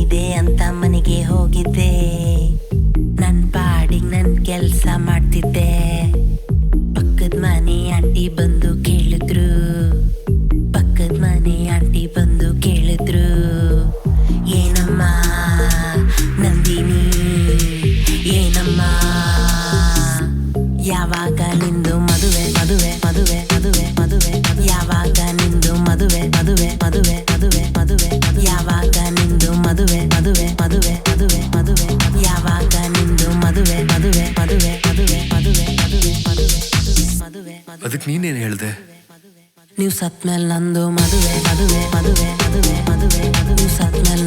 ಇದೆ ಅಂತ ಮನೆಗೆ ಹೋಗಿದ್ದೆ. ನನ್ ಪಾಡಿಗೆ ನನ್ ಕೆಲ್ಸ ಮಾಡ್ತಿದ್ದೆ. ಪಕ್ಕದ ಮನೆ ಆಂಟಿ ಬಂದು ಕೇಳಿದ್ರು. ಪಕ್ಕದ ಮನೆ ಆಂಟಿ ಬಂದು ಕೇಳಿದ್ರು, ಏನಮ್ಮ ನಂದಿನಿ, ಏನಮ್ಮ ಯಾವಾಗ ನಿಂದು ಮದುವೆ ಮದುವೆ ಮದುವೆ ಮದುವೆ ಮದುವೆ ಯಾವಾಗ ನಿಂದು ಮದುವೆ ಮದುವೆ ಮದುವೆ ಮದುವೆ ಮದುವೆ ಯಾವಾಗ ನಿಂದು ಮದುವೆ ಮದುವೆ ಮದುವೆ ಮದುವೆ ಮದುವೆ ಯಾವಾಗ ನಿಂದು ಮದುವೆ ಮದುವೆ ಮದುವೆ ಮದುವೆ ಮದುವೆ ಮದುವೆ ಮದುವೆ ಮದುವೆ ಅದಕ್ಕೆ ನೀನೇನು ಹೇಳ್ದೆ? ನೀವು ಸತ್ಮೇಲೆ ನಂದು ಮದುವೆ ಮದುವೆ ಮದುವೆ ಮದುವೆ ಮದುವೆ ನೀವು ಸತ್ಮೇಲೆ